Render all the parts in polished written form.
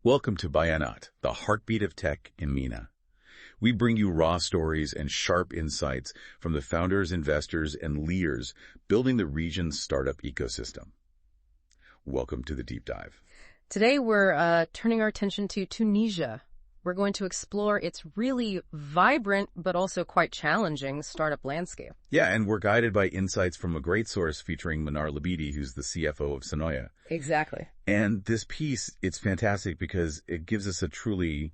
Welcome to Bayanat, the heartbeat of tech in MENA. We bring you raw stories and sharp insights from the founders, investors, and leaders building the region's startup ecosystem. Welcome to the deep dive. Today we're turning our attention to Tunisia. We're going to explore its really vibrant but also quite challenging startup landscape. Yeah, and we're guided by insights from a great source featuring Manar Labidi, who's the CFO of Sanoya. Exactly. And this piece, it's fantastic because it gives us a truly,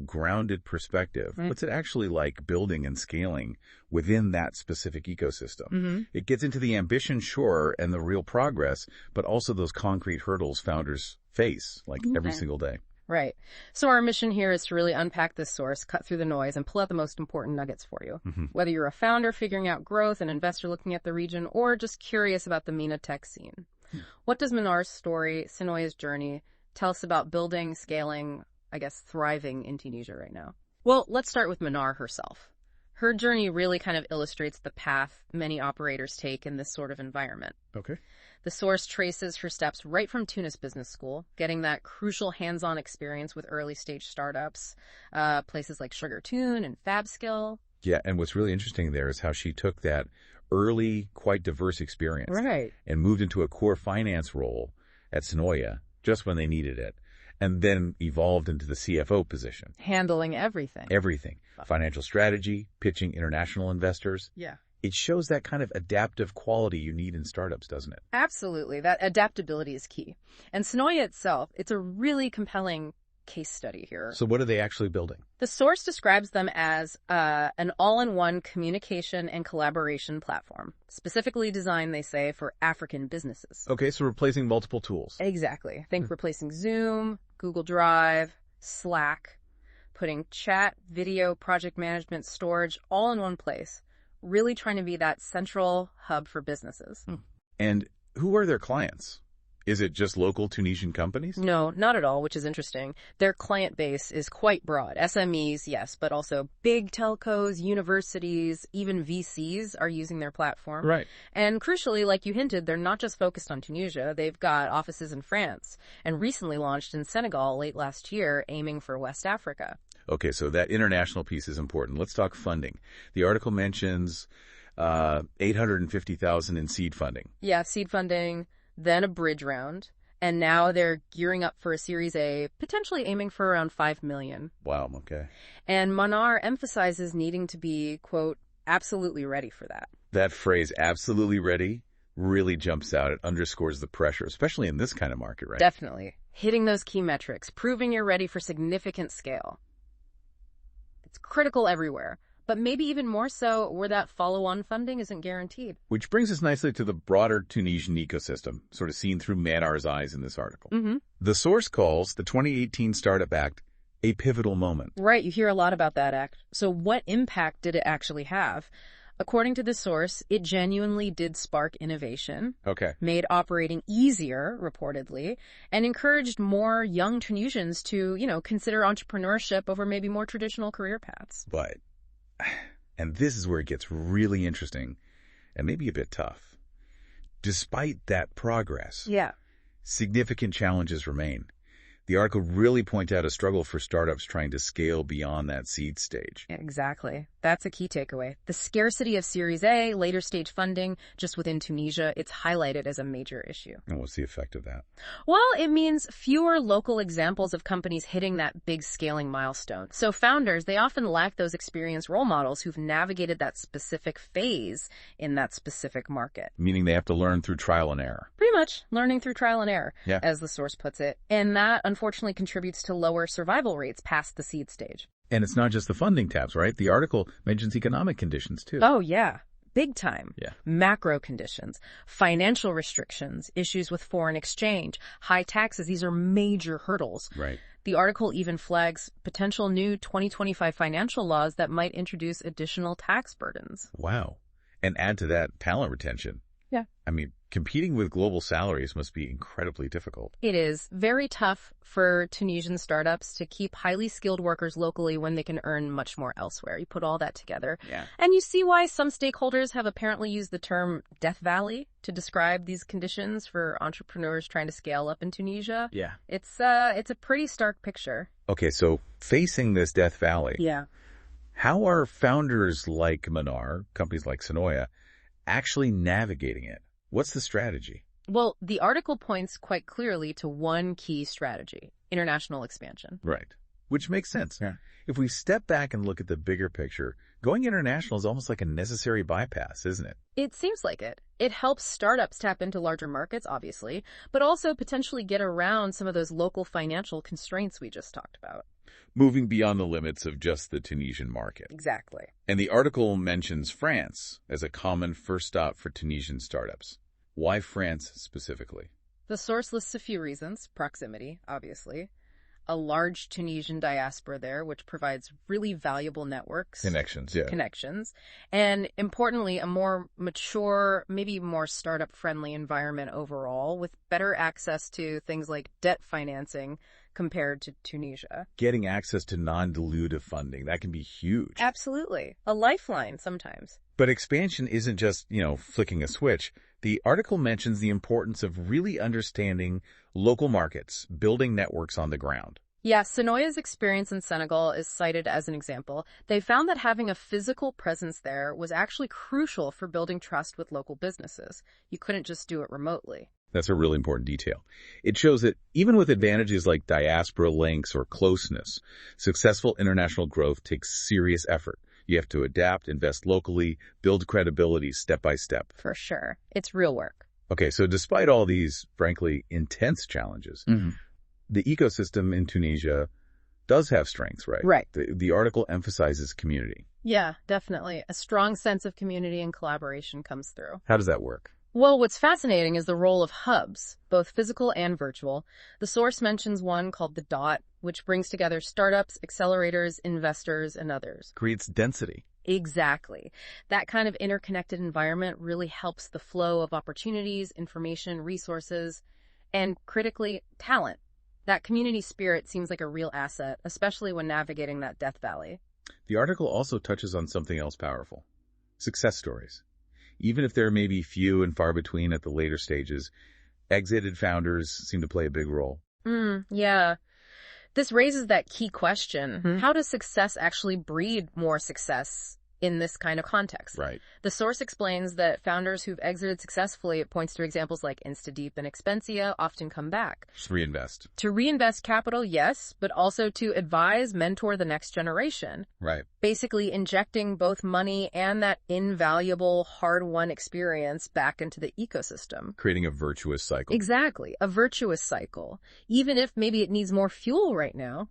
grounded perspective. Right. What's it actually like building and scaling within that specific ecosystem? Mm-hmm. It gets into the ambition, sure, and the real progress, but also those concrete hurdles founders face, every single day. Right. So our mission here is to really unpack this source, cut through the noise, and pull out the most important nuggets for you. Mm-hmm. Whether you're a founder figuring out growth, an investor looking at the region, or just curious about the MENA tech scene. What does Manar's story, Sanoya's journey, tell us about building, scaling, thriving in Tunisia right now? Well, let's start with Manar herself. Her journey really kind of illustrates the path many operators take in this sort of environment. Okay. The source traces her steps right from Tunis Business School, getting that crucial hands-on experience with early-stage startups, places like SugarTune and FabSkill. Yeah, and what's really interesting there is how she took that early, quite diverse experience Right. and moved into a core finance role at Sanoya just when they needed it, and then evolved into the CFO position. Handling everything. Everything. Financial strategy, pitching international investors. Yeah. It shows that kind of adaptive quality you need in startups, doesn't it? Absolutely. That adaptability is key. And Sanoya itself, it's a really compelling case study here. So what are they actually building? The source describes them as an all-in-one communication and collaboration platform, specifically designed, they say, for African businesses. Okay, so replacing multiple tools. Exactly. Think replacing Zoom, Google Drive, Slack, putting chat, video, project management, storage all in one place. Really trying to be that central hub for businesses. And who are their clients? Is it just local Tunisian companies? No, not at all, which is interesting. Their client base is quite broad. SMEs, yes, but also big telcos, universities, even VCs are using their platform. Right. And crucially, like you hinted, they're not just focused on Tunisia. They've got offices in France and recently launched in Senegal late last year, aiming for West Africa. Okay, so that international piece is important. Let's talk funding. The article mentions $850,000 in seed funding. Yeah, seed funding, then a bridge round, and now they're gearing up for a Series A, potentially aiming for around $5 million. Wow, okay. And Manar emphasizes needing to be, quote, absolutely ready for that. That phrase, absolutely ready, really jumps out. It underscores the pressure, especially in this kind of market, right? Definitely. Hitting those key metrics, proving you're ready for significant scale. It's critical everywhere, but maybe even more so where that follow-on funding isn't guaranteed. Which brings us nicely to the broader Tunisian ecosystem, sort of seen through Manar's eyes in this article. Mm-hmm. The source calls the 2018 Startup Act a pivotal moment. Right, you hear a lot about that act. So what impact did it actually have? According to the source, it genuinely did spark innovation, Okay. made operating easier, reportedly, and encouraged more young Tunisians to, consider entrepreneurship over maybe more traditional career paths. But, and this is where it gets really interesting and maybe a bit tough. Despite that progress, Yeah. significant challenges remain. The article really points out a struggle for startups trying to scale beyond that seed stage. Exactly. That's a key takeaway. The scarcity of Series A, later stage funding, just within Tunisia, it's highlighted as a major issue. And what's the effect of that? Well, it means fewer local examples of companies hitting that big scaling milestone. So founders, they often lack those experienced role models who've navigated that specific phase in that specific market. Meaning they have to learn through trial and error. Pretty much learning through trial and error, Yeah. as the source puts it. And that, unfortunately, contributes to lower survival rates past the seed stage. And it's not just the funding tabs, right? The article mentions economic conditions, too. Oh, yeah. Big time. Yeah. Macro conditions, financial restrictions, issues with foreign exchange, high taxes. These are major hurdles. Right. The article even flags potential new 2025 financial laws that might introduce additional tax burdens. Wow. And add to that talent retention. Yeah. I mean, Competing with global salaries must be incredibly difficult. It is very tough for Tunisian startups to keep highly skilled workers locally when they can earn much more elsewhere. You put all that together. Yeah. And you see why some stakeholders have apparently used the term Death Valley to describe these conditions for entrepreneurs trying to scale up in Tunisia. Yeah. It's a pretty stark picture. Okay, so facing this Death Valley, Yeah. how are founders like Manar, companies like Sonoya, actually navigating it? What's the strategy? Well, the article points quite clearly to one key strategy: international expansion. Right. Which makes sense. Yeah. If we step back and look at the bigger picture, going international is almost like a necessary bypass, isn't it? It seems like it. It helps startups tap into larger markets, obviously, but also potentially get around some of those local financial constraints we just talked about. Moving beyond the limits of just the Tunisian market. Exactly. And the article mentions France as a common first stop for Tunisian startups. Why France specifically? The source lists a few reasons. Proximity, obviously. A large Tunisian diaspora there, which provides really valuable networks. Connections, yeah. Connections. And importantly, a more mature, maybe more startup-friendly environment overall, with better access to things like debt financing compared to Tunisia. Getting access to non-dilutive funding, that can be huge. Absolutely. A lifeline sometimes. But expansion isn't just, flicking a switch. The article mentions the importance of really understanding local markets, building networks on the ground. Yeah, Sonoya's experience in Senegal is cited as an example. They found that having a physical presence there was actually crucial for building trust with local businesses. You couldn't just do it remotely. That's a really important detail. It shows that even with advantages like diaspora links or closeness, successful international growth takes serious effort. You have to adapt, invest locally, build credibility step by step. For sure. It's real work. Okay, so despite all these, frankly, intense challenges, the ecosystem in Tunisia does have strengths, right? Right. The article emphasizes community. Yeah, definitely. A strong sense of community and collaboration comes through. How does that work? Well, what's fascinating is the role of hubs, both physical and virtual. The source mentions one called the DOT, which brings together startups, accelerators, investors, and others. Creates density. Exactly. That kind of interconnected environment really helps the flow of opportunities, information, resources, and critically, talent. That community spirit seems like a real asset, especially when navigating that Death Valley. The article also touches on something else powerful: success stories. Even if there may be few and far between at the later stages, exited founders seem to play a big role. Yeah. This raises that key question. How does success actually breed more success in this kind of context? Right. The source explains that founders who've exited successfully, it points to examples like InstaDeep and Expensia, often come back. Just reinvest. To reinvest capital, yes, but also to advise, mentor the next generation. Right. Basically injecting both money and that invaluable, hard-won experience back into the ecosystem. Creating a virtuous cycle. Exactly. A virtuous cycle. Even if maybe it needs more fuel right now.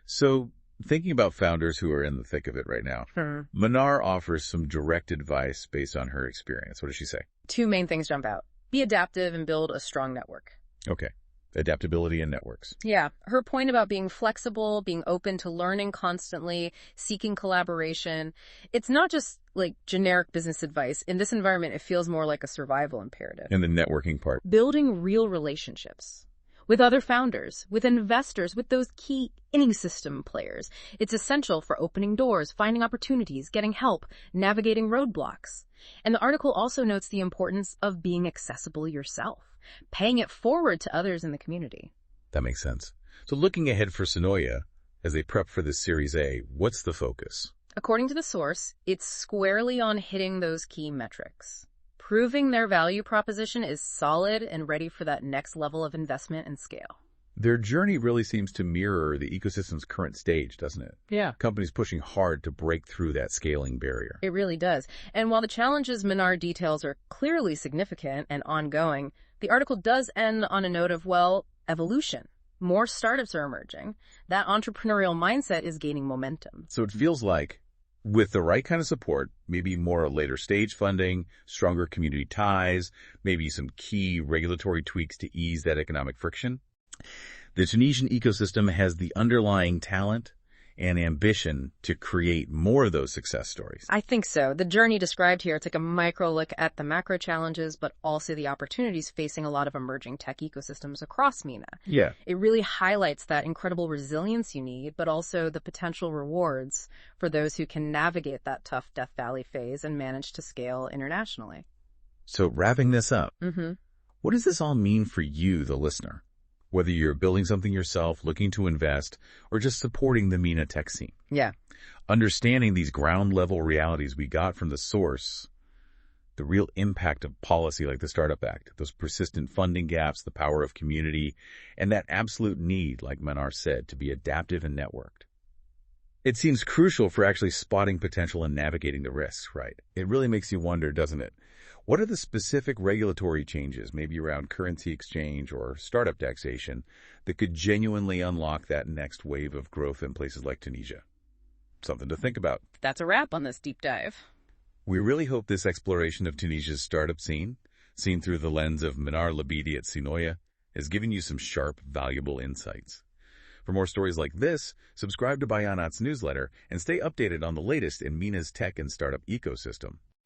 So, thinking about founders who are in the thick of it right now, Manar offers some direct advice based on her experience. What does she say? Two main things jump out. Be adaptive and build a strong network. Okay. Adaptability and networks. Yeah. Her point about being flexible, being open to learning constantly, seeking collaboration. It's not just like generic business advice. In this environment, it feels more like a survival imperative. And the networking part. Building real relationships with other founders, with investors, with those key inning system players. It's essential for opening doors, finding opportunities, getting help, navigating roadblocks. And the article also notes the importance of being accessible yourself, paying it forward to others in the community. That makes sense. So looking ahead for Sonoya, as they prep for this Series A, what's the focus? According to the source, it's squarely on hitting those key metrics. Proving their value proposition is solid and ready for that next level of investment and scale. Their journey really seems to mirror the ecosystem's current stage, doesn't it? Yeah. Companies pushing hard to break through that scaling barrier. It really does. And while the challenges Manar details are clearly significant and ongoing, the article does end on a note of, evolution. More startups are emerging. That entrepreneurial mindset is gaining momentum. So it feels like, with the right kind of support, maybe more later stage funding, stronger community ties, maybe some key regulatory tweaks to ease that economic friction, the Tunisian ecosystem has the underlying talent, and ambition to create more of those success stories. I think so. The journey described here, it's like a micro look at the macro challenges, but also the opportunities facing a lot of emerging tech ecosystems across MENA. Yeah. It really highlights that incredible resilience you need, but also the potential rewards for those who can navigate that tough Death Valley phase and manage to scale internationally. So wrapping this up, Mm-hmm. what does this all mean for you, the listener? Whether you're building something yourself, looking to invest, or just supporting the MENA tech scene. Yeah. Understanding these ground-level realities we got from the source, the real impact of policy like the Startup Act, those persistent funding gaps, the power of community, and that absolute need, like Manar said, to be adaptive and networked. It seems crucial for actually spotting potential and navigating the risks, right? It really makes you wonder, doesn't it? What are the specific regulatory changes, maybe around currency exchange or startup taxation, that could genuinely unlock that next wave of growth in places like Tunisia? Something to think about. That's a wrap on this deep dive. We really hope this exploration of Tunisia's startup scene, seen through the lens of Manar Labidi at Sinoia, has given you some sharp, valuable insights. For more stories like this, subscribe to Bayanat's newsletter and stay updated on the latest in MENA's tech and startup ecosystem.